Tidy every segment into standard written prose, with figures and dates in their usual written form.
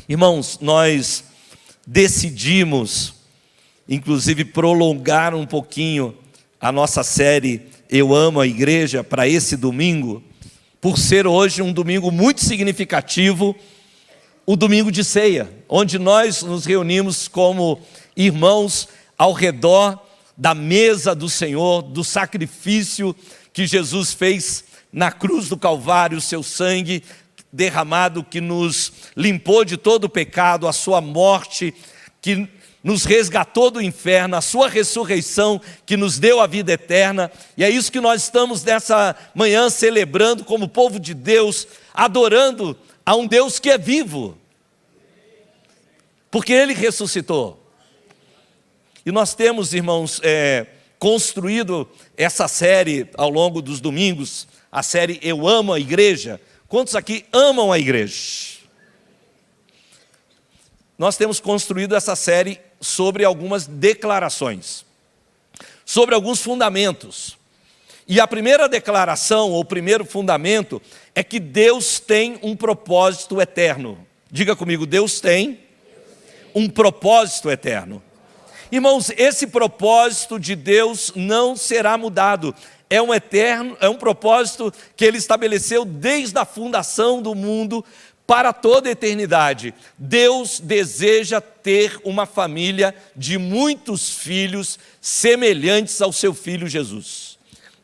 Irmãos, nós decidimos, inclusive, prolongar um pouquinho a nossa série Eu Amo a Igreja para esse domingo, por ser hoje um domingo muito significativo, o domingo de ceia, onde nós nos reunimos como irmãos ao redor da mesa do Senhor, do sacrifício que Jesus fez na cruz do Calvário, o seu sangue derramado que nos limpou de todo o pecado, a sua morte que nos resgatou do inferno, a sua ressurreição que nos deu a vida eterna. E é isso que nós estamos nessa manhã celebrando como povo de Deus, adorando a um Deus que é vivo, porque Ele ressuscitou. E nós temos, irmãos, construído essa série ao longo dos domingos, a série Eu Amo a Igreja. Quantos aqui amam a igreja? Nós temos construído essa série sobre algumas declarações, sobre alguns fundamentos. E a primeira declaração, ou o primeiro fundamento, é que Deus tem um propósito eterno. Diga comigo, Deus tem um propósito eterno. Irmãos, esse propósito de Deus não será mudado. É um propósito que Ele estabeleceu desde a fundação do mundo para toda a eternidade. Deus deseja ter uma família de muitos filhos semelhantes ao seu Filho Jesus.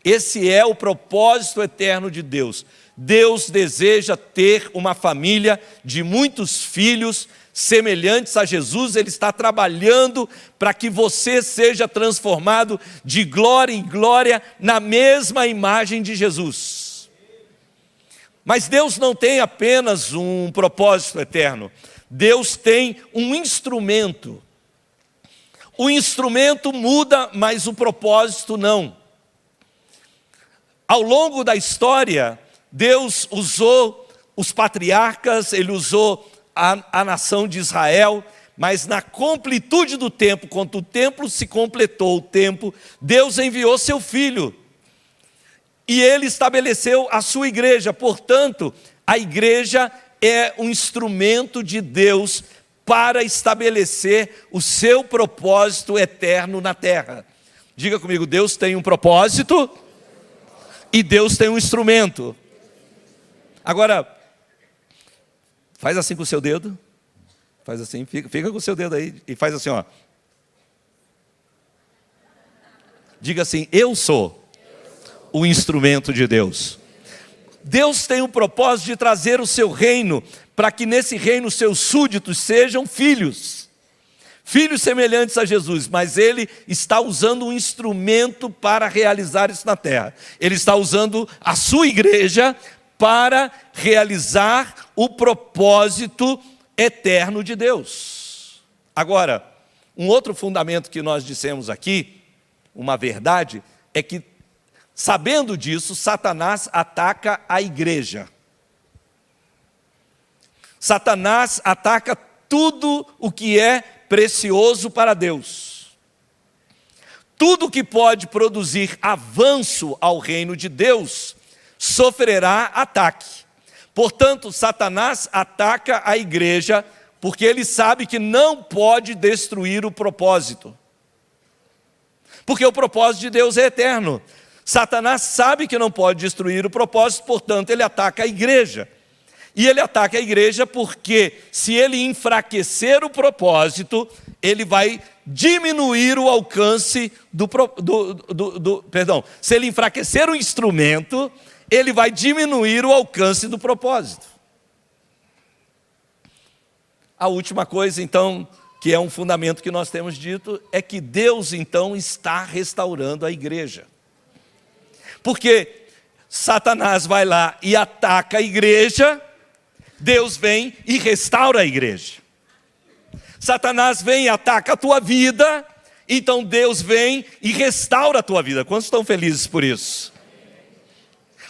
Esse é o propósito eterno de Deus. Deus deseja ter uma família de muitos filhos semelhantes a Jesus. Ele está trabalhando para que você seja transformado de glória em glória na mesma imagem de Jesus. Mas Deus não tem apenas um propósito eterno. Deus tem um instrumento. O instrumento muda, mas o propósito não. Ao longo da história, Deus usou os patriarcas, Ele usou a nação de Israel, mas na completude do tempo, quando o templo se completou, o tempo, Deus enviou seu Filho, e Ele estabeleceu a sua igreja. Portanto, a igreja é um instrumento de Deus para estabelecer o seu propósito eterno na terra. Diga comigo, Deus tem um propósito, e Deus tem um instrumento. Agora, faz assim com o seu dedo, faz assim, fica com o seu dedo aí e faz assim, ó. Diga assim, eu sou o instrumento de Deus. Deus tem o propósito de trazer o seu reino, para que nesse reino seus súditos sejam filhos semelhantes a Jesus, mas Ele está usando um instrumento para realizar isso na terra. Ele está usando a sua igreja para realizar o propósito eterno de Deus. Agora, um outro fundamento que nós dissemos aqui, uma verdade, é que, sabendo disso, Satanás ataca a igreja. Satanás ataca tudo o que é precioso para Deus. Tudo que pode produzir avanço ao reino de Deus sofrerá ataque. Portanto, Satanás ataca a igreja porque ele sabe que não pode destruir o propósito. Porque o propósito de Deus é eterno. Satanás sabe que não pode destruir o propósito, portanto, ele ataca a igreja. E ele ataca a igreja porque, se ele enfraquecer o propósito, ele vai diminuir o alcance se ele enfraquecer o instrumento, ele vai diminuir o alcance do propósito. A última coisa, então, que é um fundamento que nós temos dito, é que Deus, então, está restaurando a igreja. Porque Satanás vai lá e ataca a igreja, Deus vem e restaura a igreja. Satanás vem e ataca a tua vida, então Deus vem e restaura a tua vida. Quantos estão felizes por isso?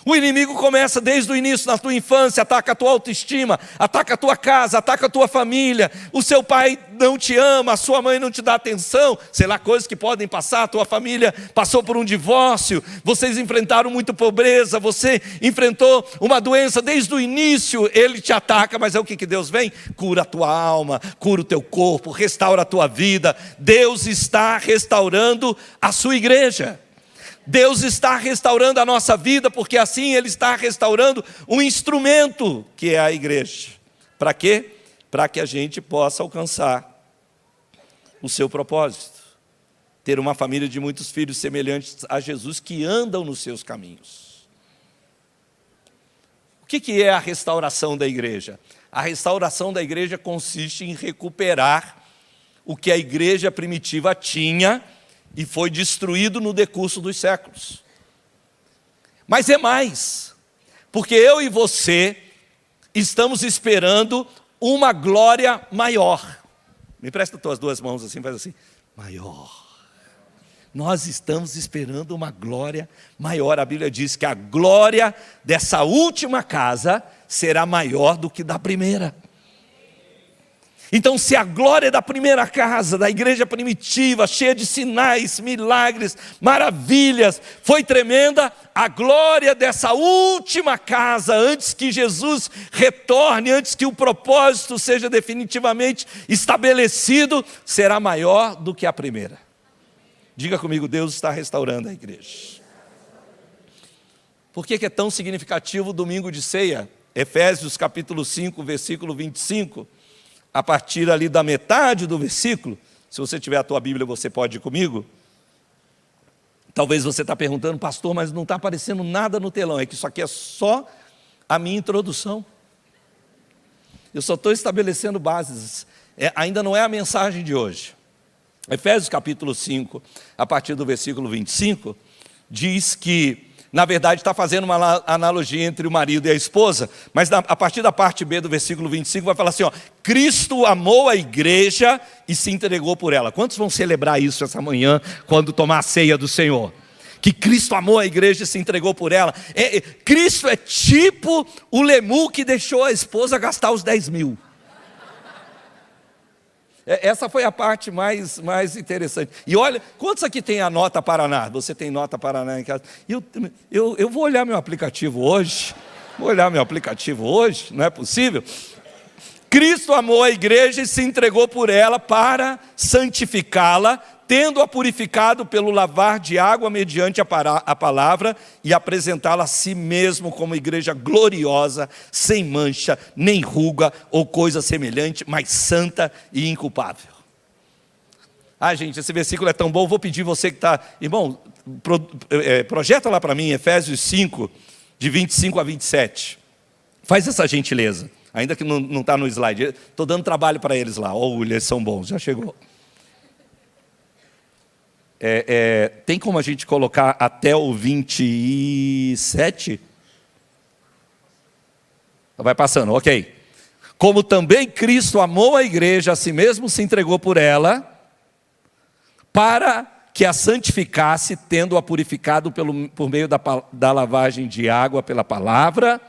O inimigo começa desde o início, na tua infância, ataca a tua autoestima, ataca a tua casa, ataca a tua família. O seu pai não te ama, a sua mãe não te dá atenção, sei lá, coisas que podem passar. A tua família passou por um divórcio, vocês enfrentaram muita pobreza, você enfrentou uma doença. Desde o início ele te ataca, mas é o que Deus vem? Cura a tua alma, cura o teu corpo, restaura a tua vida. Deus está restaurando a sua igreja. Deus está restaurando a nossa vida, porque assim Ele está restaurando um instrumento que é a igreja. Para quê? Para que a gente possa alcançar o seu propósito. Ter uma família de muitos filhos semelhantes a Jesus, que andam nos seus caminhos. O que é a restauração da igreja? A restauração da igreja consiste em recuperar o que a igreja primitiva tinha e foi destruído no decurso dos séculos. Mas é mais, porque eu e você estamos esperando uma glória maior. Me presta as tuas duas mãos assim, faz assim, maior. Nós estamos esperando uma glória maior. A Bíblia diz que a glória dessa última casa será maior do que da primeira. Então, se a glória da primeira casa, da igreja primitiva, cheia de sinais, milagres, maravilhas, foi tremenda, a glória dessa última casa, antes que Jesus retorne, antes que o propósito seja definitivamente estabelecido, será maior do que a primeira. Diga comigo, Deus está restaurando a igreja. Por que é tão significativo o domingo de ceia? Efésios capítulo 5, versículo 25. A partir ali da metade do versículo, se você tiver a tua Bíblia, você pode ir comigo. Talvez você está perguntando, pastor, mas não está aparecendo nada no telão. É que isso aqui é só a minha introdução. Eu só estou estabelecendo bases. Ainda não é a mensagem de hoje. Efésios capítulo 5, a partir do versículo 25, diz que, na verdade, está fazendo uma analogia entre o marido e a esposa, mas a partir da parte B do versículo 25 vai falar assim, ó, Cristo amou a igreja e se entregou por ela. Quantos vão celebrar isso essa manhã, quando tomar a ceia do Senhor? Que Cristo amou a igreja e se entregou por ela. Cristo é tipo o Lemu que deixou a esposa gastar os 10 mil. Essa foi a parte mais interessante. E olha, quantos aqui tem a Nota Paraná? Você tem Nota Paraná em casa? Eu vou olhar meu aplicativo hoje. Não é possível? Cristo amou a igreja e se entregou por ela para santificá-la, tendo-a purificado pelo lavar de água mediante a palavra e apresentá-la a si mesmo como igreja gloriosa, sem mancha, nem ruga ou coisa semelhante, mas santa e inculpável. Gente, esse versículo é tão bom, vou pedir você que está... Irmão, projeta lá para mim, Efésios 5, de 25 a 27. Faz essa gentileza, ainda que não está no slide. Estou dando trabalho para eles lá. Eles são bons, já chegou. Tem como a gente colocar até o 27? Vai passando, ok. Como também Cristo amou a igreja, a si mesmo se entregou por ela, para que a santificasse, tendo-a purificado por meio da lavagem de água pela palavra,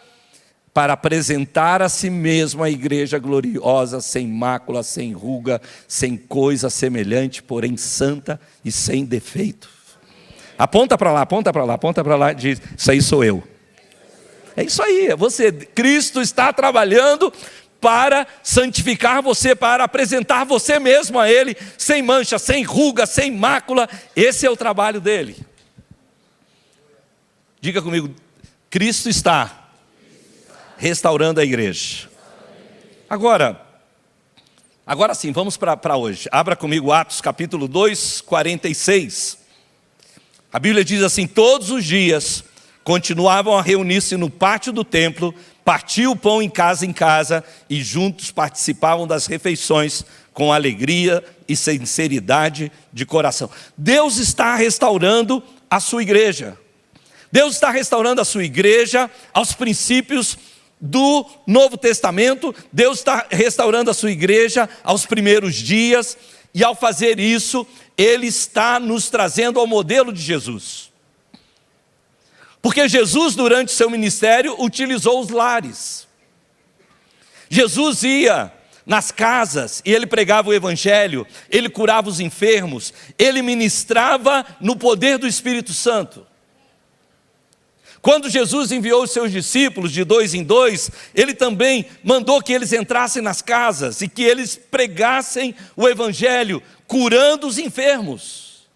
para apresentar a si mesmo a igreja gloriosa, sem mácula, sem ruga, sem coisa semelhante, porém santa e sem defeito. Aponta para lá, diz, isso aí sou eu. É isso aí, é você. Cristo está trabalhando para santificar você, para apresentar você mesmo a Ele, sem mancha, sem ruga, sem mácula. Esse é o trabalho dele. Diga comigo, Cristo está restaurando a igreja. Agora sim, vamos para hoje. Abra comigo Atos capítulo 2, 46. A Bíblia diz assim, todos os dias continuavam a reunir-se no pátio do templo, partiam o pão em casa e juntos participavam das refeições com alegria e sinceridade de coração. Deus está restaurando a sua igreja. Deus está restaurando a sua igreja aos princípios do Novo Testamento. Deus está restaurando a sua igreja aos primeiros dias, e ao fazer isso, Ele está nos trazendo ao modelo de Jesus. Porque Jesus, durante seu ministério, utilizou os lares. Jesus ia nas casas e ele pregava o evangelho, ele curava os enfermos, ele ministrava no poder do Espírito Santo. Quando Jesus enviou os seus discípulos de 2 em 2, ele também mandou que eles entrassem nas casas e que eles pregassem o evangelho, curando os enfermos.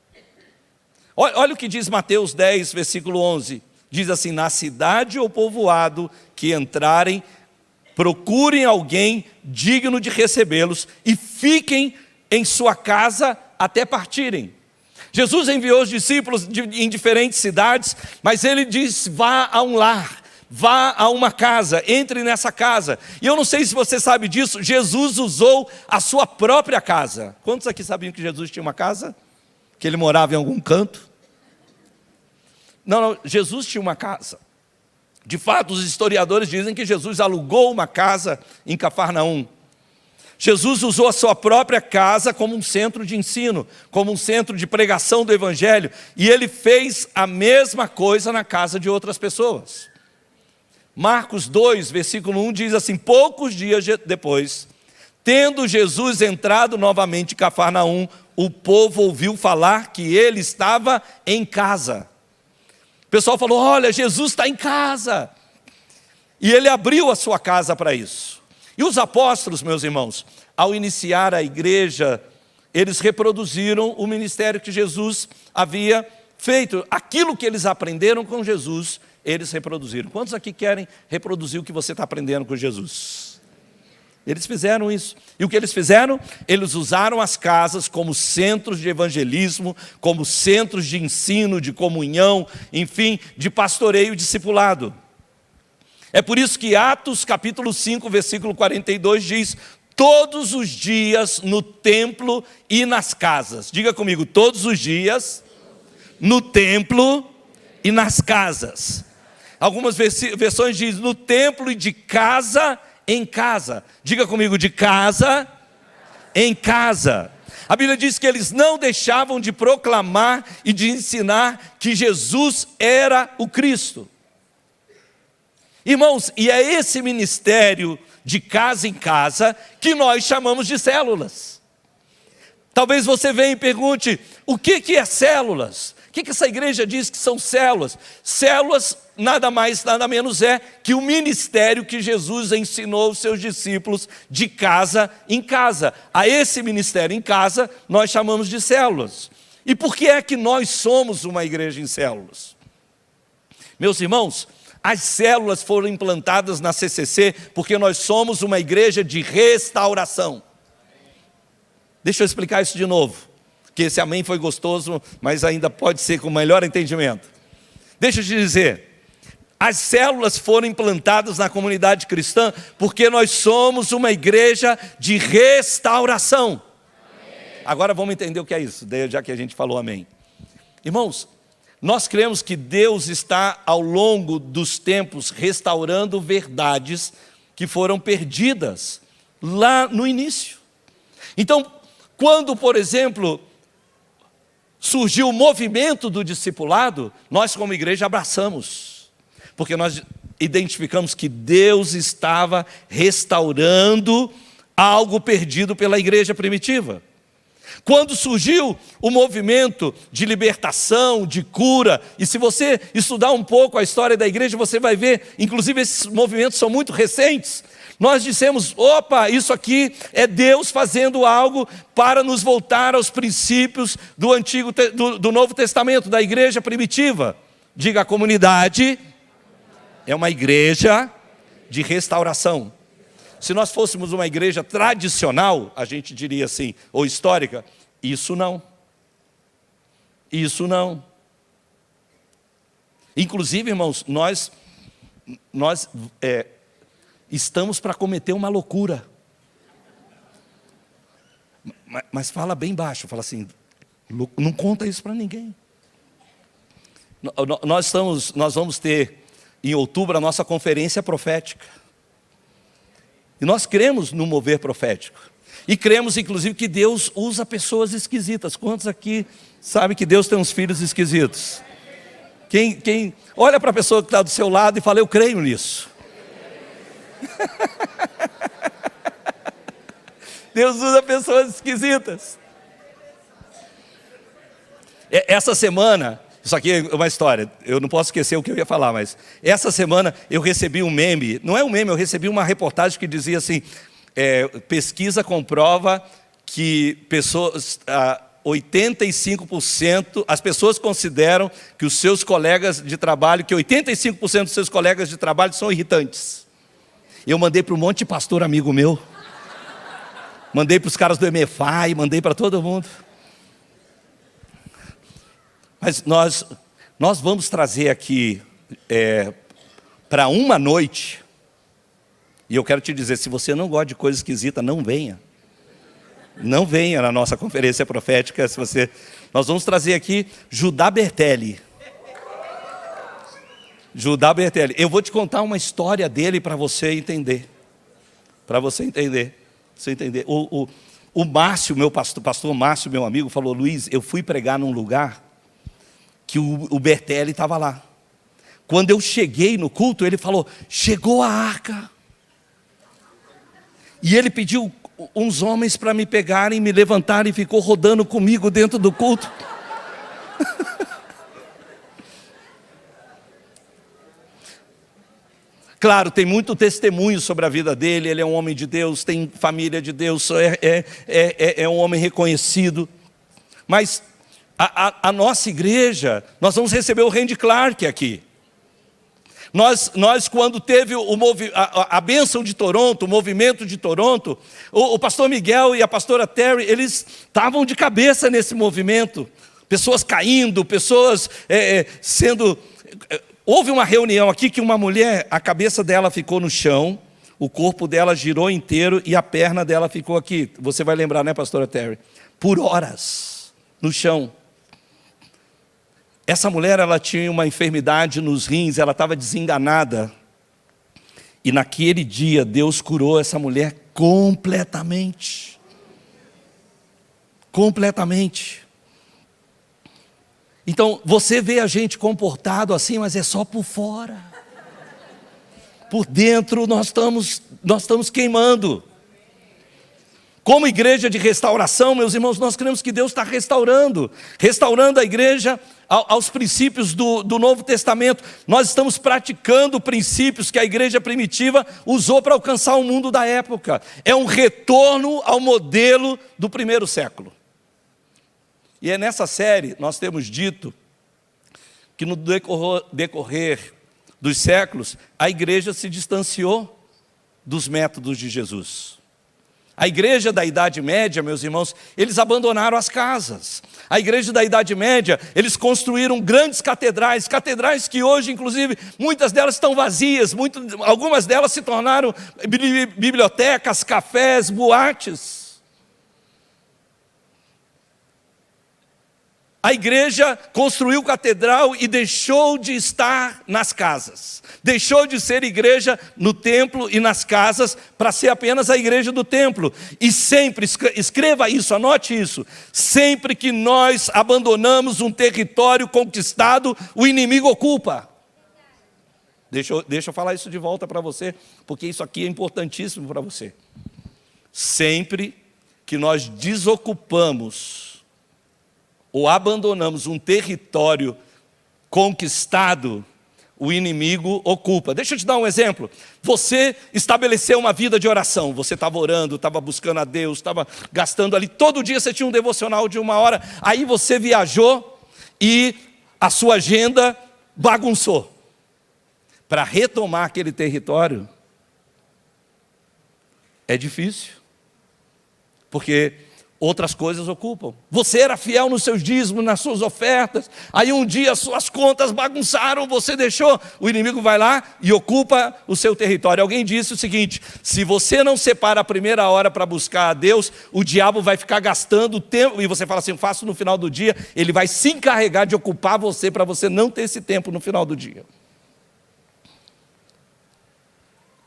Olha o que diz Mateus 10, versículo 11. Diz assim: na cidade ou povoado que entrarem, procurem alguém digno de recebê-los e fiquem em sua casa até partirem. Jesus enviou os discípulos em diferentes cidades, mas ele diz: vá a um lar, vá a uma casa, entre nessa casa. E eu não sei se você sabe disso, Jesus usou a sua própria casa. Quantos aqui sabiam que Jesus tinha uma casa? Que ele morava em algum canto? Não, Jesus tinha uma casa. De fato, os historiadores dizem que Jesus alugou uma casa em Cafarnaum. Jesus usou a sua própria casa como um centro de ensino, como um centro de pregação do evangelho, e ele fez a mesma coisa na casa de outras pessoas. Marcos 2, versículo 1 diz assim: poucos dias depois, tendo Jesus entrado novamente em Cafarnaum, o povo ouviu falar que ele estava em casa. O pessoal falou: olha, Jesus está em casa. E ele abriu a sua casa para isso. E os apóstolos, meus irmãos, ao iniciar a igreja, eles reproduziram o ministério que Jesus havia feito. Aquilo que eles aprenderam com Jesus, eles reproduziram. Quantos aqui querem reproduzir o que você está aprendendo com Jesus? Eles fizeram isso. E o que eles fizeram? Eles usaram as casas como centros de evangelismo, como centros de ensino, de comunhão, enfim, de pastoreio e discipulado. É por isso que Atos capítulo 5, versículo 42 diz: todos os dias no templo e nas casas. Diga comigo: todos os dias no templo e nas casas. Algumas versões dizem no templo e de casa em casa. Diga comigo: de casa em casa. A Bíblia diz que eles não deixavam de proclamar e de ensinar que Jesus era o Cristo. Irmãos, e é esse ministério de casa em casa que nós chamamos de células. Talvez você venha e pergunte: o que é células? O que essa igreja diz que são células? Células nada mais, nada menos é que o ministério que Jesus ensinou os seus discípulos de casa em casa. A esse ministério em casa nós chamamos de células. E por que é que nós somos uma igreja em células? Meus irmãos, as células foram implantadas na CCC porque nós somos uma igreja de restauração. Deixa eu explicar isso de novo, que esse amém foi gostoso, mas ainda pode ser com melhor entendimento. Deixa eu te dizer, as células foram implantadas na comunidade cristã porque nós somos uma igreja de restauração. Amém. Agora vamos entender o que é isso, já que a gente falou amém. Irmãos, nós cremos que Deus está ao longo dos tempos restaurando verdades que foram perdidas lá no início. Então, quando, por exemplo, surgiu o movimento do discipulado, nós como igreja abraçamos, porque nós identificamos que Deus estava restaurando algo perdido pela igreja primitiva. Quando surgiu o movimento de libertação, de cura, e se você estudar um pouco a história da igreja, você vai ver, inclusive esses movimentos são muito recentes. Nós dissemos: opa, isso aqui é Deus fazendo algo para nos voltar aos princípios do Novo Testamento, da igreja primitiva. Diga: a comunidade é uma igreja de restauração. Se nós fôssemos uma igreja tradicional, a gente diria assim, ou histórica, isso não. Isso não. Inclusive, irmãos, nós estamos para cometer uma loucura. Mas fala bem baixo, fala assim, não conta isso para ninguém. Nós vamos ter em outubro a nossa conferência profética. E nós cremos no mover profético. E cremos, inclusive, que Deus usa pessoas esquisitas. Quantos aqui sabem que Deus tem uns filhos esquisitos? Quem olha para a pessoa que está do seu lado e fala, eu creio nisso. Deus usa pessoas esquisitas. Essa semana, isso aqui é uma história, eu não posso esquecer o que eu ia falar, mas essa semana eu recebi um meme, não é um meme, eu recebi uma reportagem que dizia assim, pesquisa comprova que pessoas, 85%, as pessoas consideram que os seus colegas de trabalho, que 85% dos seus colegas de trabalho são irritantes. Eu mandei para um monte de pastor amigo meu, mandei para os caras do MFI, mandei para todo mundo. Mas nós vamos trazer aqui para uma noite, e eu quero te dizer, se você não gosta de coisa esquisita, não venha. Não venha na nossa conferência profética. Nós vamos trazer aqui Judá Bertelli. Judá Bertelli. Eu vou te contar uma história dele para você entender. Para você entender. O Márcio, meu pastor Márcio, meu amigo, falou, Luiz, eu fui pregar num lugar que o Bertelli estava lá. Quando eu cheguei no culto, ele falou, chegou a arca. E ele pediu uns homens para me pegarem, me levantarem, e ficou rodando comigo dentro do culto. Claro, tem muito testemunho sobre a vida dele, ele é um homem de Deus, tem família de Deus, é um homem reconhecido. Mas a nossa igreja, nós vamos receber o Randy Clark aqui. Nós quando teve a bênção de Toronto, o movimento de Toronto, o pastor Miguel e a pastora Terry, eles estavam de cabeça nesse movimento. Pessoas caindo, pessoas sendo... Houve uma reunião aqui que uma mulher, a cabeça dela ficou no chão, o corpo dela girou inteiro e a perna dela ficou aqui. Você vai lembrar, né, pastora Terry? Por horas, no chão. Essa mulher, ela tinha uma enfermidade nos rins, ela estava desenganada. E naquele dia, Deus curou essa mulher completamente. Completamente. Então, você vê a gente comportado assim, mas é só por fora. Por dentro, nós estamos queimando. Como igreja de restauração, meus irmãos, nós cremos que Deus está restaurando a igreja aos princípios do Novo Testamento. Nós estamos praticando princípios que a igreja primitiva usou para alcançar o mundo da época. É um retorno ao modelo do primeiro século. E é nessa série, nós temos dito, que no decorrer dos séculos, a igreja se distanciou dos métodos de Jesus. A igreja da Idade Média, meus irmãos, eles abandonaram as casas. A igreja da Idade Média, eles construíram grandes catedrais que hoje, inclusive, muitas delas estão vazias, algumas delas se tornaram bibliotecas, cafés, boates. A igreja construiu catedral e deixou de estar nas casas. Deixou de ser igreja no templo e nas casas para ser apenas a igreja do templo. E sempre, escreva isso, anote isso. Sempre que nós abandonamos um território conquistado, o inimigo ocupa. Deixa eu falar isso de volta para você, porque isso aqui é importantíssimo para você. Sempre que nós desocupamos ou abandonamos um território conquistado, o inimigo ocupa. Deixa eu te dar um exemplo. Você estabeleceu uma vida de oração. Você estava orando, estava buscando a Deus, estava gastando ali. Todo dia você tinha um devocional de 1 hora. Aí você viajou e a sua agenda bagunçou. Para retomar aquele território, é difícil. Porque outras coisas ocupam. Você era fiel nos seus dízimos, nas suas ofertas. Aí um dia as suas contas bagunçaram, você deixou. O inimigo vai lá e ocupa o seu território. Alguém disse o seguinte: se você não separa a primeira hora para buscar a Deus, o diabo vai ficar gastando tempo. E você fala assim, faço no final do dia. Ele vai se encarregar de ocupar você para você não ter esse tempo no final do dia.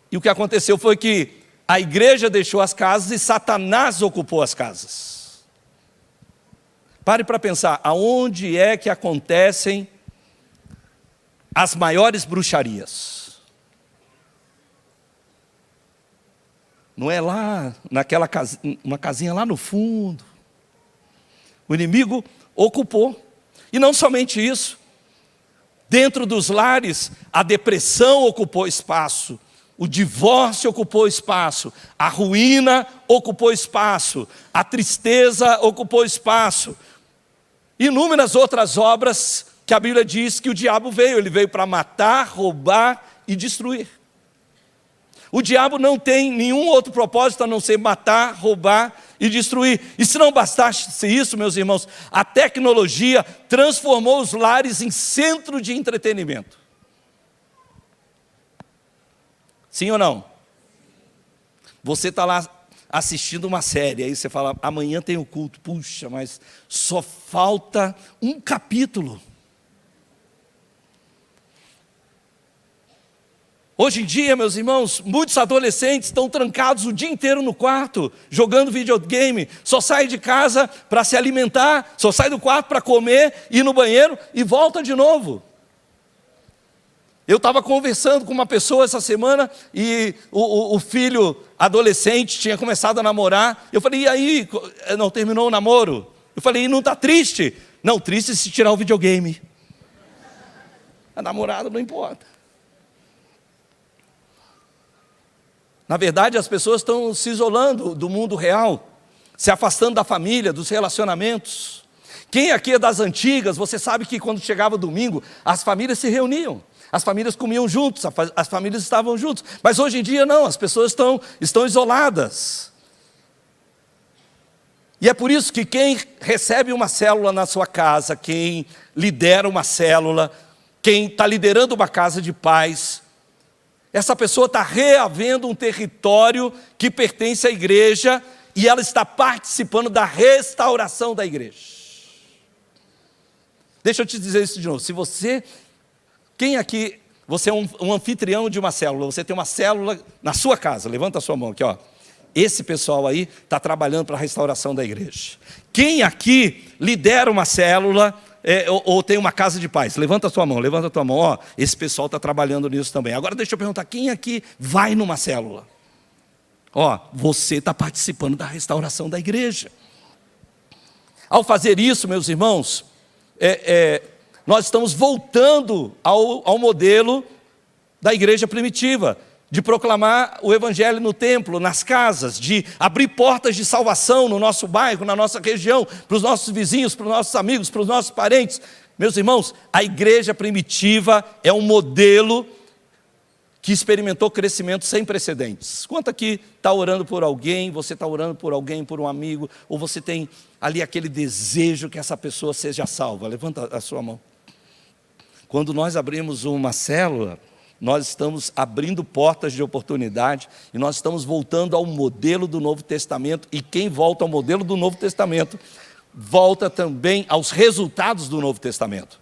E o que aconteceu foi que a igreja deixou as casas e Satanás ocupou as casas. Pare para pensar, aonde é que acontecem as maiores bruxarias. Não é lá, uma casinha lá no fundo. O inimigo ocupou. E não somente isso. Dentro dos lares, a depressão ocupou espaço. O divórcio ocupou espaço. A ruína ocupou espaço. A tristeza ocupou espaço. Inúmeras outras obras que a Bíblia diz que o diabo veio. Ele veio para matar, roubar e destruir. O diabo não tem nenhum outro propósito a não ser matar, roubar e destruir. E se não bastasse isso, meus irmãos, a tecnologia transformou os lares em centro de entretenimento. Sim ou não? Você está lá assistindo uma série, aí você fala, amanhã tem o culto. Puxa, mas só falta um capítulo. Hoje em dia, meus irmãos, muitos adolescentes estão trancados o dia inteiro no quarto, jogando videogame, só sai de casa para se alimentar, só sai do quarto para comer, ir no banheiro e volta de novo. Eu estava conversando com uma pessoa essa semana e o filho adolescente tinha começado a namorar. Eu falei, e aí? Não terminou o namoro? Eu falei, e não está triste? Não, triste se tirar o videogame. A namorada não importa. Na verdade, as pessoas estão se isolando do mundo real, se afastando da família, dos relacionamentos. Quem aqui é das antigas, você sabe que quando chegava domingo, as famílias se reuniam, as famílias comiam juntos, as famílias estavam juntos. Mas hoje em dia não, as pessoas estão isoladas. E é por isso que quem recebe uma célula na sua casa, quem lidera uma célula, quem está liderando uma casa de paz, essa pessoa está reavendo um território que pertence à igreja e ela está participando da restauração da igreja. Deixa eu te dizer isso de novo. Se você, quem aqui, você é um anfitrião de uma célula, você tem uma célula na sua casa, levanta a sua mão aqui, ó. Esse pessoal aí está trabalhando para a restauração da igreja. Quem aqui lidera uma célula, ou tem uma casa de paz? Levanta a tua mão, ó, esse pessoal está trabalhando nisso também. Agora deixa eu perguntar, quem aqui vai numa célula? Ó, você está participando da restauração da igreja. Ao fazer isso, meus irmãos, nós estamos voltando ao modelo da igreja primitiva, de proclamar o evangelho no templo, nas casas, de abrir portas de salvação no nosso bairro, na nossa região, para os nossos vizinhos, para os nossos amigos, para os nossos parentes. Meus irmãos, a igreja primitiva é um modelo que experimentou crescimento sem precedentes. Quanto aqui está orando por alguém, você está orando por alguém, por um amigo, ou você tem ali aquele desejo que essa pessoa seja salva? Levanta a sua mão. Quando nós abrimos uma célula, nós estamos abrindo portas de oportunidade e nós estamos voltando ao modelo do Novo Testamento, e quem volta ao modelo do Novo Testamento, volta também aos resultados do Novo Testamento.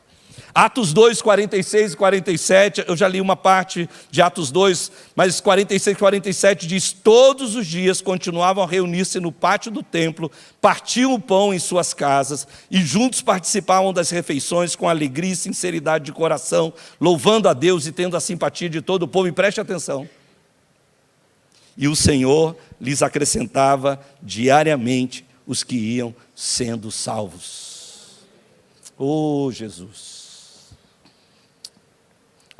Atos 2, 46 e 47, eu já li uma parte de Atos 2, mas 46 e 47 diz, todos os dias continuavam a reunir-se no pátio do templo, partiam o pão em suas casas e juntos participavam das refeições com alegria e sinceridade de coração, louvando a Deus e tendo a simpatia de todo o povo. E preste atenção, e o Senhor lhes acrescentava diariamente os que iam sendo salvos. Oh, Jesus!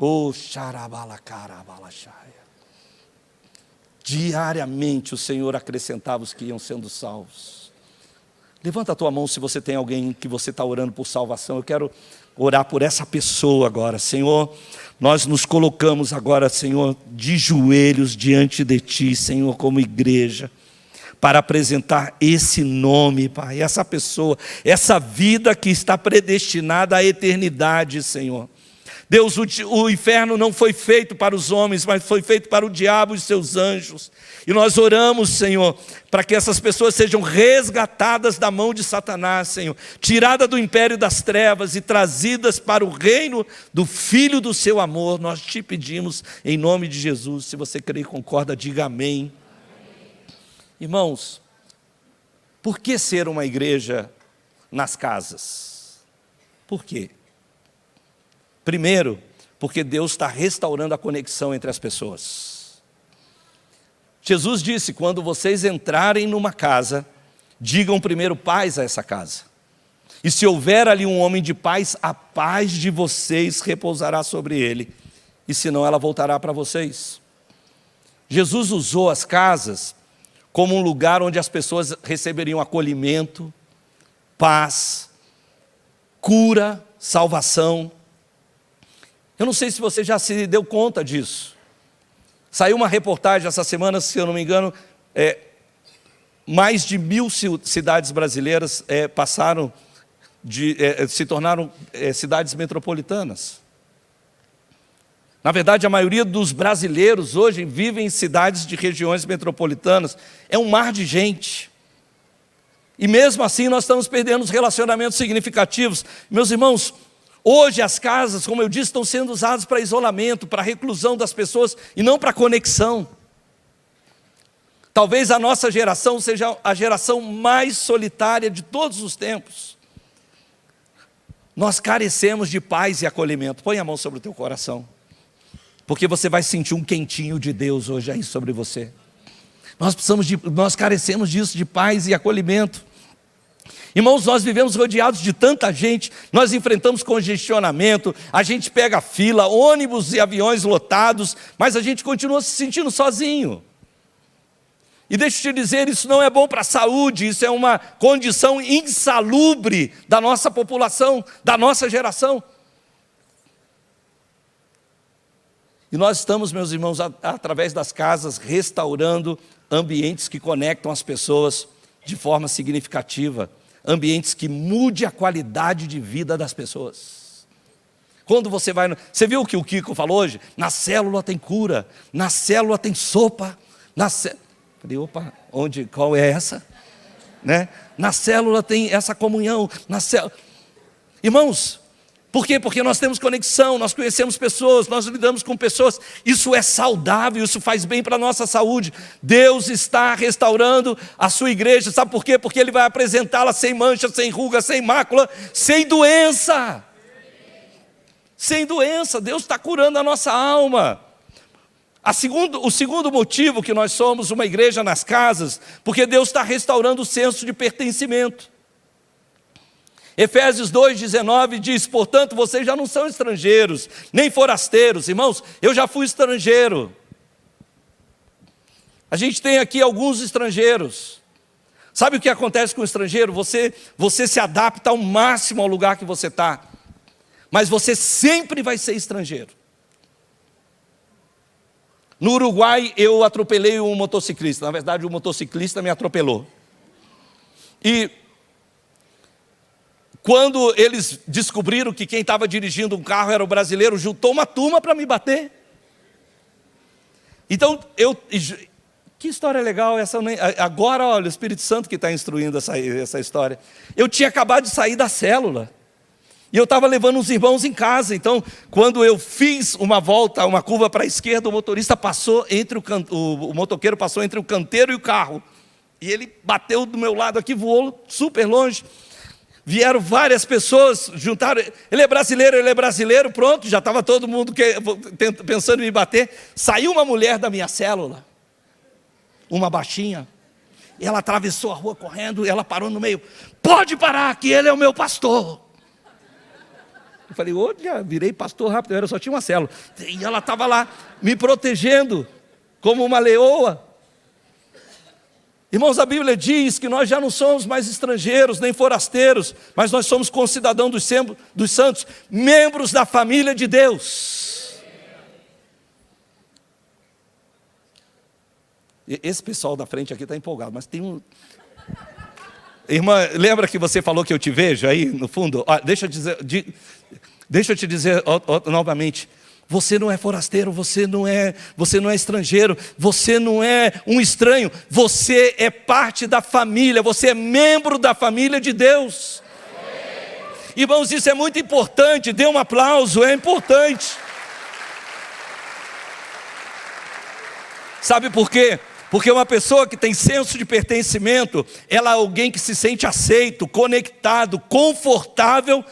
Oh, xarabalacarabalachaya. Diariamente o Senhor acrescentava os que iam sendo salvos. Levanta a tua mão se você tem alguém que você está orando por salvação. Eu quero orar por essa pessoa agora. Senhor, nós nos colocamos agora, Senhor, de joelhos diante de Ti, Senhor, como igreja, para apresentar esse nome, Pai, essa pessoa, essa vida que está predestinada à eternidade, Senhor. Deus, o inferno não foi feito para os homens, mas foi feito para o diabo e seus anjos. E nós oramos, Senhor, para que essas pessoas sejam resgatadas da mão de Satanás, Senhor, tiradas do império das trevas e trazidas para o reino do Filho do seu amor. Nós te pedimos em nome de Jesus. Se você crê e concorda, diga amém. Irmãos, por que ser uma igreja nas casas? Por quê? Primeiro, porque Deus está restaurando a conexão entre as pessoas. Jesus disse: quando vocês entrarem numa casa, digam primeiro paz a essa casa. E se houver ali um homem de paz, a paz de vocês repousará sobre ele, e senão ela voltará para vocês. Jesus usou as casas como um lugar onde as pessoas receberiam acolhimento, paz, cura, salvação. Eu não sei se você já se deu conta disso. Saiu uma reportagem essa semana, se eu não me engano, mais de 1.000 cidades brasileiras se tornaram cidades metropolitanas. Na verdade, a maioria dos brasileiros hoje vivem em cidades de regiões metropolitanas. É um mar de gente. E mesmo assim nós estamos perdendo os relacionamentos significativos. Meus irmãos, hoje as casas, como eu disse, estão sendo usadas para isolamento, para reclusão das pessoas e não para conexão. Talvez a nossa geração seja a geração mais solitária de todos os tempos. Nós carecemos de paz e acolhimento. Põe a mão sobre o teu coração, porque você vai sentir um quentinho de Deus hoje aí sobre você. Nós carecemos disso, de paz e acolhimento. Irmãos, nós vivemos rodeados de tanta gente, nós enfrentamos congestionamento, a gente pega fila, ônibus e aviões lotados, mas a gente continua se sentindo sozinho. E deixa eu te dizer, isso não é bom para a saúde, isso é uma condição insalubre da nossa população, da nossa geração. E nós estamos, meus irmãos, através das casas, restaurando ambientes que conectam as pessoas de forma significativa, ambientes que mudem a qualidade de vida das pessoas. Quando você vai... Você viu o que o Kiko falou hoje? Na célula tem cura, na célula tem sopa, Falei, opa, qual é essa? Né? Na célula tem essa comunhão, Irmãos, por quê? Porque nós temos conexão, nós conhecemos pessoas, nós lidamos com pessoas, isso é saudável, isso faz bem para a nossa saúde. Deus está restaurando a sua igreja, sabe por quê? Porque Ele vai apresentá-la sem mancha, sem ruga, sem mácula, sem doença. Sem doença, Deus está curando a nossa alma. O segundo motivo que nós somos uma igreja nas casas, porque Deus está restaurando o senso de pertencimento. Efésios 2,19 diz: portanto, vocês já não são estrangeiros, nem forasteiros. Irmãos, eu já fui estrangeiro. A gente tem aqui alguns estrangeiros. Sabe o que acontece com o estrangeiro? Você se adapta ao máximo ao lugar que você está, mas você sempre vai ser estrangeiro. No Uruguai, eu atropelei um motociclista. Na verdade, o motociclista me atropelou. E quando eles descobriram que quem estava dirigindo um carro era o brasileiro, juntou uma turma para me bater. Então, que história legal essa. Agora, olha, o Espírito Santo que está instruindo essa história. Eu tinha acabado de sair da célula. E eu estava levando uns irmãos em casa. Então, quando eu fiz uma volta, uma curva para a esquerda, o motorista passou o motoqueiro passou entre o canteiro e o carro. E ele bateu do meu lado aqui, voou super longe. Vieram várias pessoas, juntaram. Ele é brasileiro, pronto, já estava todo mundo pensando em me bater. Saiu uma mulher da minha célula, uma baixinha. E ela atravessou a rua correndo, e ela parou no meio. Pode parar, que ele é o meu pastor. Eu falei, olha, virei pastor rápido, eu só tinha uma célula. E ela estava lá, me protegendo, como uma leoa. Irmãos, a Bíblia diz que nós já não somos mais estrangeiros, nem forasteiros, mas nós somos concidadãos dos santos, membros da família de Deus. Esse pessoal da frente aqui está empolgado, mas tem um... Irmã, lembra que você falou que eu te vejo aí no fundo? Deixa eu te dizer novamente. Você não é forasteiro, você não é estrangeiro, você não é um estranho. Você é parte da família, você é membro da família de Deus. Irmãos, isso é muito importante. Dê um aplauso, é importante. Sabe por quê? Porque uma pessoa que tem senso de pertencimento, ela é alguém que se sente aceito, conectado, confortável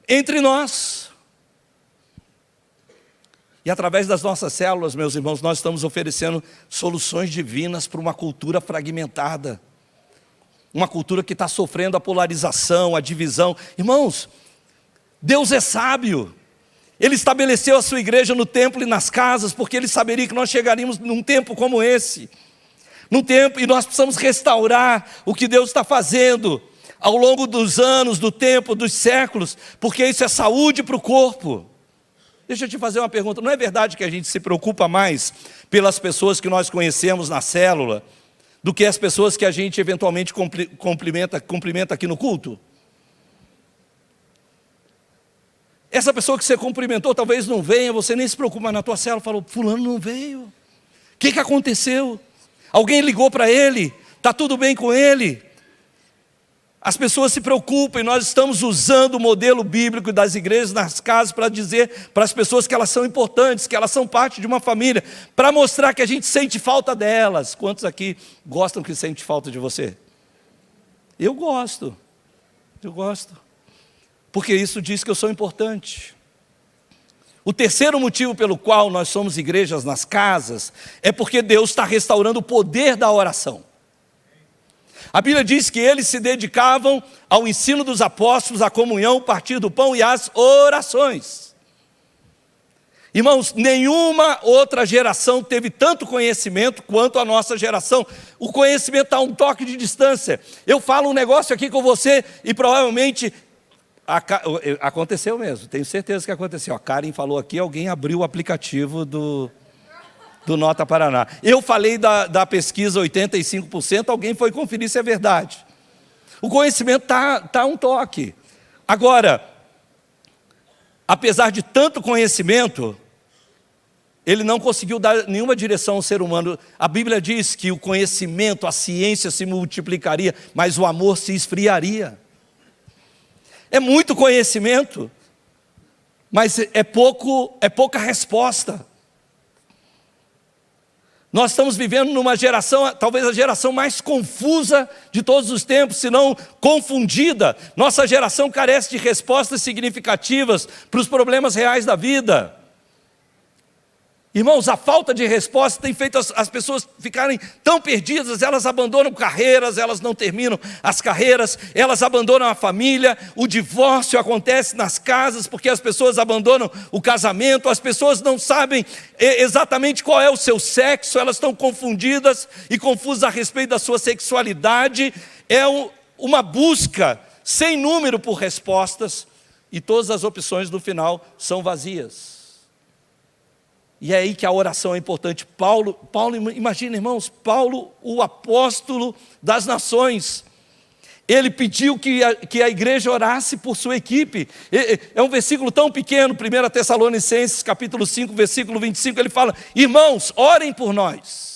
entre nós. E através das nossas células, meus irmãos, nós estamos oferecendo soluções divinas para uma cultura fragmentada. Uma cultura que está sofrendo a polarização, a divisão. Irmãos, Deus é sábio. Ele estabeleceu a sua igreja no templo e nas casas, porque Ele saberia que nós chegaríamos num tempo como esse. Num tempo, e nós precisamos restaurar o que Deus está fazendo ao longo dos anos, do tempo, dos séculos, porque isso é saúde para o corpo. Deixa eu te fazer uma pergunta, não é verdade que a gente se preocupa mais pelas pessoas que nós conhecemos na célula, do que as pessoas que a gente eventualmente cumprimenta aqui no culto? Essa pessoa que você cumprimentou talvez não venha, você nem se preocupa, mas na tua célula falou, fulano não veio. O que aconteceu? Alguém ligou para ele? Está tudo bem com ele? As pessoas se preocupam e nós estamos usando o modelo bíblico das igrejas nas casas para dizer para as pessoas que elas são importantes, que elas são parte de uma família, para mostrar que a gente sente falta delas. Quantos aqui gostam que sente falta de você? Eu gosto, porque isso diz que eu sou importante. O terceiro motivo pelo qual nós somos igrejas nas casas é porque Deus está restaurando o poder da oração. A Bíblia diz que eles se dedicavam ao ensino dos apóstolos, à comunhão, partir do pão e às orações. Irmãos, nenhuma outra geração teve tanto conhecimento quanto a nossa geração. O conhecimento está a um toque de distância. Eu falo um negócio aqui com você e provavelmente aconteceu mesmo, tenho certeza que aconteceu. A Karen falou aqui, alguém abriu o aplicativo do Nota Paraná. Eu falei da pesquisa 85%, alguém foi conferir se é verdade. O conhecimento está a um toque. Agora, apesar de tanto conhecimento, ele não conseguiu dar nenhuma direção ao ser humano. A Bíblia diz que o conhecimento, a ciência se multiplicaria, mas o amor se esfriaria. É muito conhecimento, mas é pouca resposta. Nós estamos vivendo numa geração, talvez a geração mais confusa de todos os tempos, se não confundida. Nossa geração carece de respostas significativas para os problemas reais da vida. Irmãos, a falta de resposta tem feito as pessoas ficarem tão perdidas, elas abandonam carreiras, elas não terminam as carreiras, elas abandonam a família, o divórcio acontece nas casas porque as pessoas abandonam o casamento, as pessoas não sabem exatamente qual é o seu sexo, elas estão confundidas e confusas a respeito da sua sexualidade, uma busca sem número por respostas e todas as opções no final são vazias. E é aí que a oração é importante. Paulo, imagina, irmãos, Paulo, o apóstolo das nações, ele pediu que a igreja orasse por sua equipe. É um versículo tão pequeno, 1 Tessalonicenses, capítulo 5, versículo 25, ele fala, irmãos, orem por nós.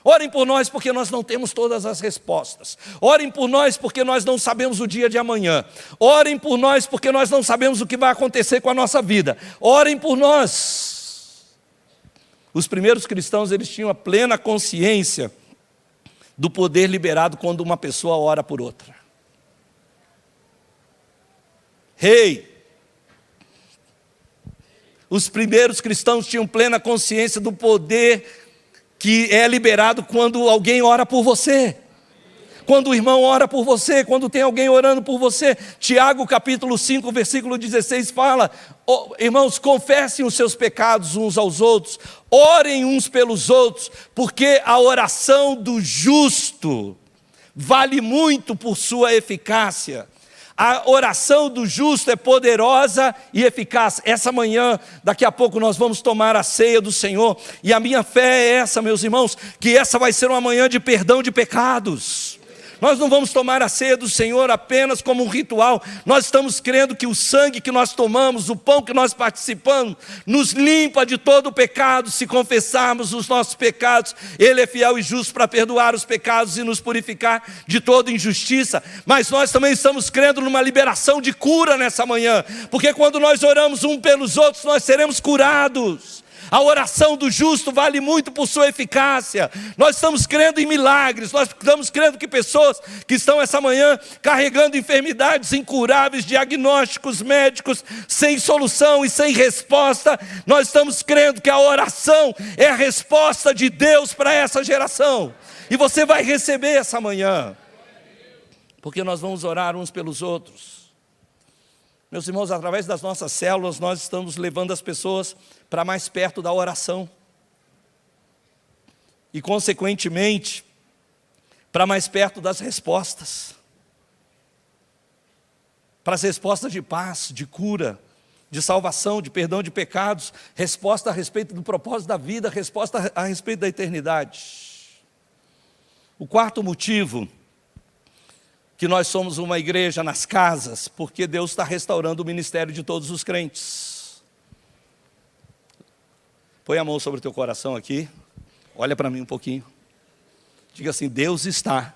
Orem por nós porque nós não temos todas as respostas. Orem por nós porque nós não sabemos o dia de amanhã. Orem por nós porque nós não sabemos o que vai acontecer com a nossa vida. Orem por nós. Os primeiros cristãos, eles tinham a plena consciência do poder liberado quando uma pessoa ora por outra. Os primeiros cristãos tinham plena consciência do poder que é liberado quando alguém ora por você. Quando o irmão ora por você, quando tem alguém orando por você. Tiago capítulo 5, versículo 16 fala, irmãos, confessem os seus pecados uns aos outros, orem uns pelos outros, porque a oração do justo vale muito por sua eficácia. A oração do justo é poderosa e eficaz. Essa manhã, daqui a pouco nós vamos tomar a ceia do Senhor. E a minha fé é essa, meus irmãos, que essa vai ser uma manhã de perdão de pecados. Nós não vamos tomar a ceia do Senhor apenas como um ritual. Nós estamos crendo que o sangue que nós tomamos, o pão que nós participamos, nos limpa de todo o pecado. Se confessarmos os nossos pecados, Ele é fiel e justo para perdoar os pecados e nos purificar de toda injustiça. Mas nós também estamos crendo numa liberação de cura nessa manhã. Porque quando nós oramos um pelos outros, nós seremos curados. A oração do justo vale muito por sua eficácia. Nós estamos crendo em milagres, nós estamos crendo que pessoas que estão essa manhã carregando enfermidades incuráveis, diagnósticos médicos sem solução e sem resposta, nós estamos crendo que a oração é a resposta de Deus para essa geração. E você vai receber essa manhã, porque nós vamos orar uns pelos outros. Meus irmãos, através das nossas células, nós estamos levando as pessoas para mais perto da oração. E, consequentemente, para mais perto das respostas. Para as respostas de paz, de cura, de salvação, de perdão de pecados, resposta a respeito do propósito da vida, resposta a respeito da eternidade. O quarto motivo que nós somos uma igreja nas casas, porque Deus está restaurando o ministério de todos os crentes. Põe a mão sobre o teu coração aqui, olha para mim um pouquinho. Diga assim: Deus está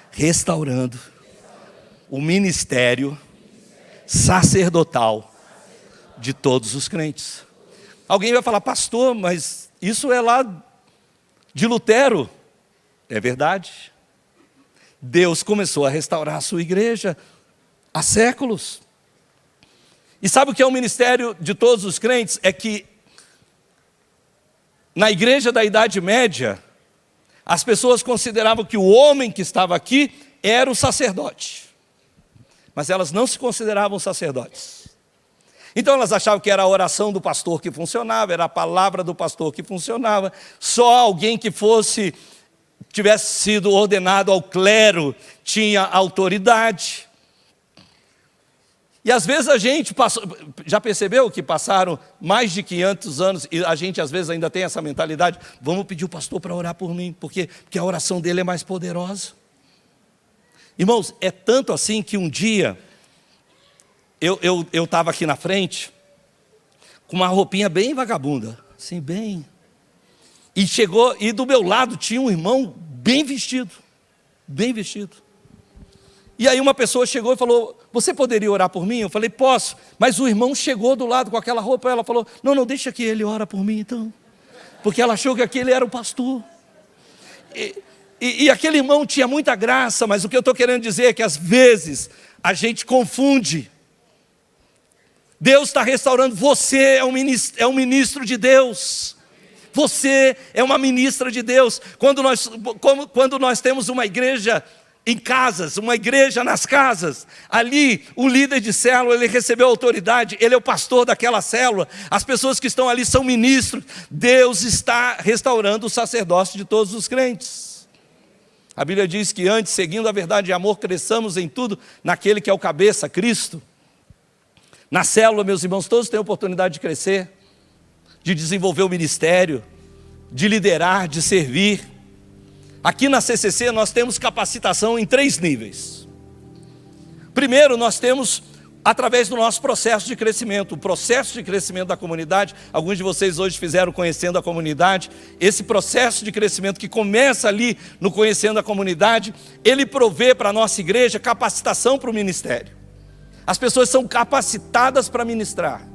restaurando o ministério sacerdotal de todos os crentes. Alguém vai falar: pastor, mas isso é lá de Lutero. É verdade. Deus começou a restaurar a sua igreja há séculos. E sabe o que é o ministério de todos os crentes? É que na igreja da Idade Média, as pessoas consideravam que o homem que estava aqui era o sacerdote. Mas elas não se consideravam sacerdotes. Então elas achavam que era a oração do pastor que funcionava, era a palavra do pastor que funcionava. Só alguém que tivesse sido ordenado ao clero tinha autoridade. E às vezes a gente já percebeu que passaram mais de 500 anos e a gente às vezes ainda tem essa mentalidade: vamos pedir o pastor para orar por mim, porque a oração dele é mais poderosa. Irmãos, é tanto assim que um dia eu estava aqui na frente com uma roupinha bem vagabunda, assim, bem... E chegou, e do meu lado tinha um irmão bem vestido. E aí uma pessoa chegou e falou: você poderia orar por mim? Eu falei: posso. Mas o irmão chegou do lado com aquela roupa, ela falou: não, deixa que ele ora por mim então. Porque ela achou que aquele era o pastor. E aquele irmão tinha muita graça, mas o que eu estou querendo dizer é que às vezes a gente confunde. Deus está restaurando, você é um ministro de Deus. Você é uma ministra de Deus. Quando nós temos uma igreja em casas, uma igreja nas casas, ali o líder de célula, ele recebeu autoridade, ele é o pastor daquela célula, as pessoas que estão ali são ministros. Deus está restaurando o sacerdócio de todos os crentes. A Bíblia diz que antes, seguindo a verdade e amor, cresçamos em tudo naquele que é o cabeça, Cristo. Na célula, meus irmãos, todos têm a oportunidade de crescer, de desenvolver o ministério, de liderar, de servir. Aqui na CCC nós temos capacitação em 3 níveis. Primeiro, nós temos através do nosso processo de crescimento, o processo de crescimento da comunidade. Alguns de vocês hoje fizeram Conhecendo a Comunidade. Esse processo de crescimento que começa ali no Conhecendo a Comunidade, ele provê para a nossa igreja capacitação para o ministério. As pessoas são capacitadas para ministrar.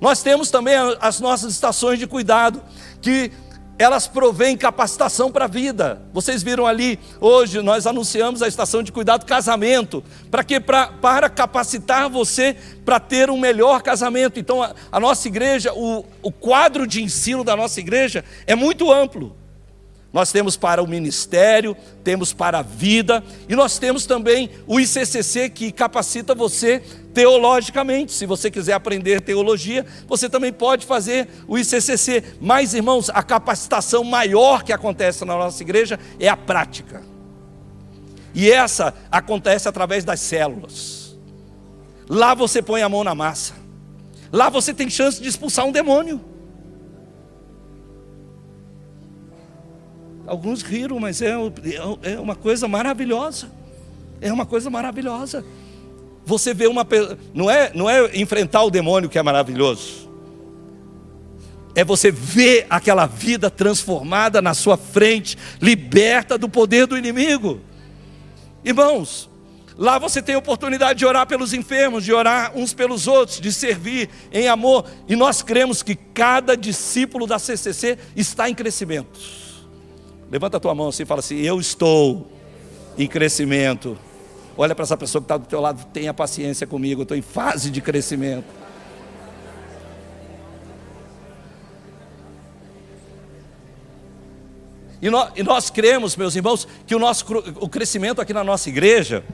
Nós temos também as nossas estações de cuidado, que elas provêm capacitação para a vida. Vocês viram ali, hoje nós anunciamos a estação de cuidado casamento. Para quê? Para capacitar você para ter um melhor casamento. Então a nossa igreja, o quadro de ensino da nossa igreja é muito amplo. Nós temos para o ministério, temos para a vida, e nós temos também o ICCC, que capacita você teologicamente. Se você quiser aprender teologia, você também pode fazer o ICCC. Mas, irmãos, a capacitação maior que acontece na nossa igreja é a prática. E essa acontece através das células. Lá você põe a mão na massa. Lá você tem chance de expulsar um demônio. Alguns riram, mas é uma coisa maravilhosa. É uma coisa maravilhosa. Você vê não é enfrentar o demônio que é maravilhoso. É você ver aquela vida transformada na sua frente, liberta do poder do inimigo. Irmãos, Lá você tem a oportunidade de orar pelos enfermos, de orar uns pelos outros, de servir em amor. E nós cremos que cada discípulo da CCC está em crescimento. Levanta a tua mão assim e fala assim: eu estou em crescimento. Olha para essa pessoa que está do teu lado, tenha paciência comigo, eu estou em fase de crescimento. E nós cremos, meus irmãos, que o crescimento aqui na nossa igreja,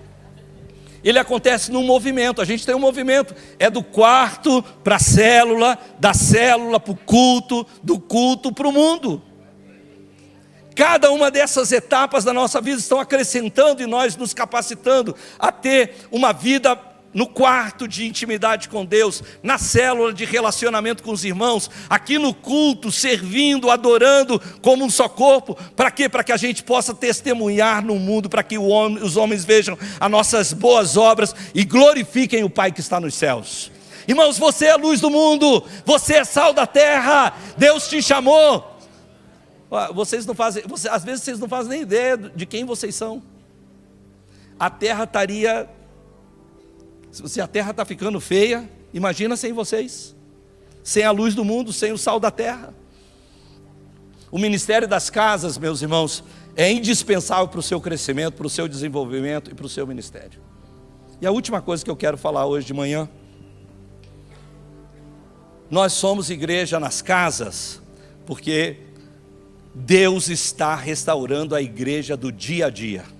ele acontece num movimento. A gente tem um movimento, é do quarto para a célula, da célula para o culto, do culto para o mundo. Cada uma dessas etapas da nossa vida estão acrescentando e nós nos capacitando a ter uma vida no quarto de intimidade com Deus, na célula de relacionamento com os irmãos, aqui no culto, servindo, adorando como um só corpo. Para quê? Para que a gente possa testemunhar no mundo, para que os homens vejam as nossas boas obras e glorifiquem o Pai que está nos céus. Irmãos, você é a luz do mundo, você é sal da terra, Deus te chamou. Vocês não fazem, às vezes vocês não fazem nem ideia de quem vocês são. A terra estaria... Se a terra está ficando feia, imagina sem vocês, sem a luz do mundo, sem o sal da terra. O ministério das casas, meus irmãos, é indispensável para o seu crescimento, para o seu desenvolvimento e para o seu ministério. E a última coisa que eu quero falar hoje de manhã: nós somos igreja nas casas, porque Deus está restaurando a igreja do dia a dia.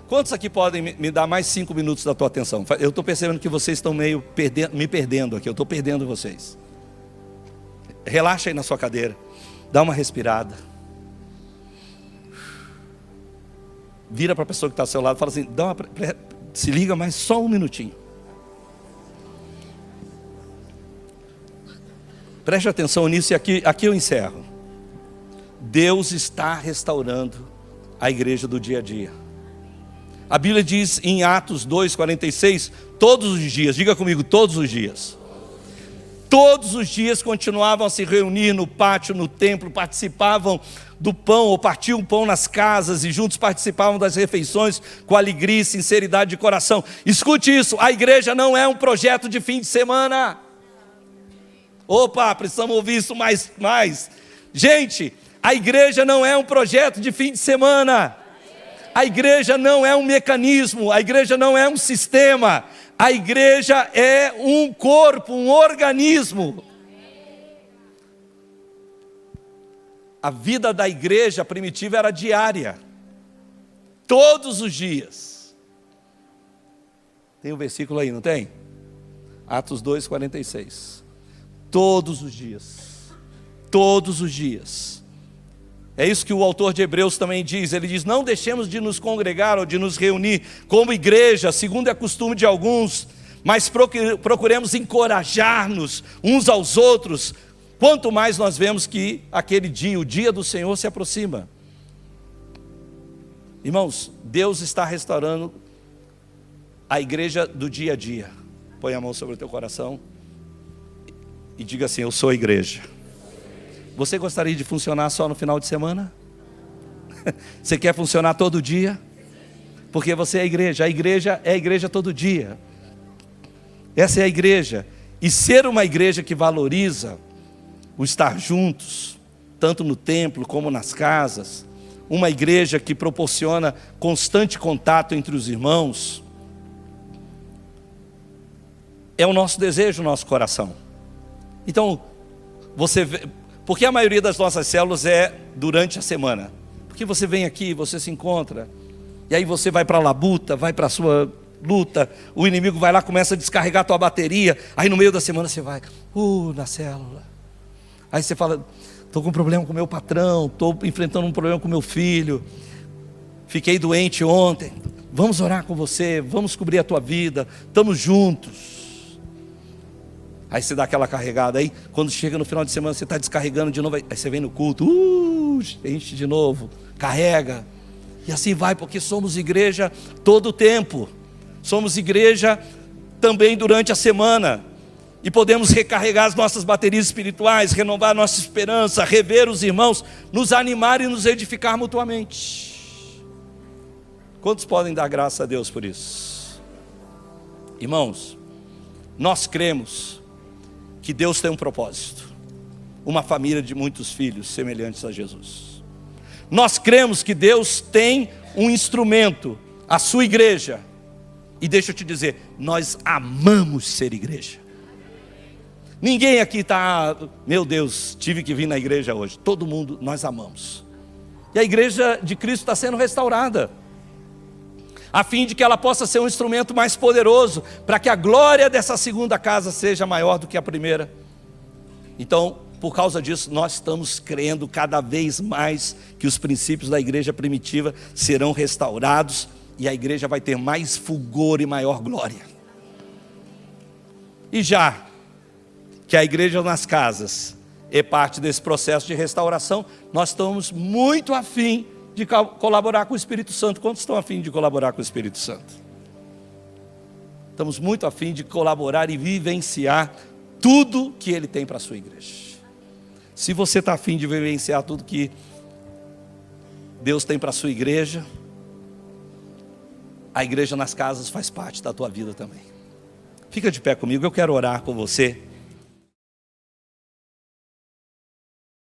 Quantos aqui podem me dar mais 5 minutos da tua atenção? Eu estou percebendo que vocês estão meio me perdendo aqui, eu estou perdendo vocês. Relaxa aí na sua cadeira, dá uma respirada. Vira para a pessoa que está ao seu lado e fala assim: se liga mais só um minutinho. Preste atenção nisso e aqui eu encerro. Deus está restaurando a igreja do dia a dia. A Bíblia diz em Atos 2,46, todos os dias, diga comigo, todos os dias. Todos os dias continuavam a se reunir no pátio, no templo, participavam do pão, ou partiam o pão nas casas, e juntos participavam das refeições com alegria e sinceridade de coração. Escute isso, a igreja não é um projeto de fim de semana. Opa, precisamos ouvir isso mais. Gente, a igreja não é um projeto de fim de semana. A igreja não é um mecanismo, a igreja não é um sistema, a igreja é um corpo, um organismo. A vida da igreja primitiva era diária, todos os dias. Tem um versículo aí, não tem? Atos 2,46. Todos os dias, todos os dias. É isso que o autor de Hebreus também diz. Ele diz: não deixemos de nos congregar ou de nos reunir como igreja, segundo é costume de alguns, mas procuremos encorajar-nos uns aos outros, quanto mais nós vemos que aquele dia, o dia do Senhor, se aproxima. Irmãos, Deus está restaurando a igreja do dia a dia. Põe a mão sobre o teu coração e diga assim: eu sou a igreja. Você gostaria de funcionar só no final de semana? Você quer funcionar todo dia? Porque você é a igreja é a igreja todo dia. Essa é a igreja. E ser uma igreja que valoriza o estar juntos, tanto no templo como nas casas, uma igreja que proporciona constante contato entre os irmãos, é o nosso desejo, o nosso coração. Então, você vê... Porque a maioria das nossas células é durante a semana. Porque você vem aqui, você se encontra, e aí você vai para a labuta, vai para a sua luta, o inimigo vai lá, começa a descarregar a tua bateria, aí no meio da semana você vai, na célula. Aí você fala: estou com um problema com o meu patrão, estou enfrentando um problema com o meu filho, fiquei doente ontem, vamos orar com você, vamos cobrir a tua vida, estamos juntos. Aí você dá aquela carregada, aí quando chega no final de semana você está descarregando de novo, aí você vem no culto, enche de novo, carrega, e assim vai, porque somos igreja todo o tempo, somos igreja também durante a semana, e podemos recarregar as nossas baterias espirituais, renovar a nossa esperança, rever os irmãos, nos animar e nos edificar mutuamente. Quantos podem dar graças a Deus por isso? Irmãos, nós cremos que Deus tem um propósito, uma família de muitos filhos semelhantes a Jesus. Nós cremos que Deus tem um instrumento, a sua igreja. E deixa eu te dizer, nós amamos ser igreja. Ninguém aqui está, meu Deus, tive que vir na igreja hoje. Todo mundo, nós amamos. E a igreja de Cristo está sendo restaurada, a fim de que ela possa ser um instrumento mais poderoso, para que a glória dessa segunda casa seja maior do que a primeira. Então, por causa disso, nós estamos crendo cada vez mais que os princípios da igreja primitiva serão restaurados, e a igreja vai ter mais fulgor e maior glória. E já que a igreja nas casas é parte desse processo de restauração, nós estamos muito afim de colaborar com o Espírito Santo. Quantos estão afim de colaborar com o Espírito Santo? Estamos muito afim de colaborar e vivenciar tudo que Ele tem para a sua igreja. Se você está afim de vivenciar tudo que Deus tem para a sua igreja, a igreja nas casas faz parte da tua vida também. Fica de pé comigo, eu quero orar com você.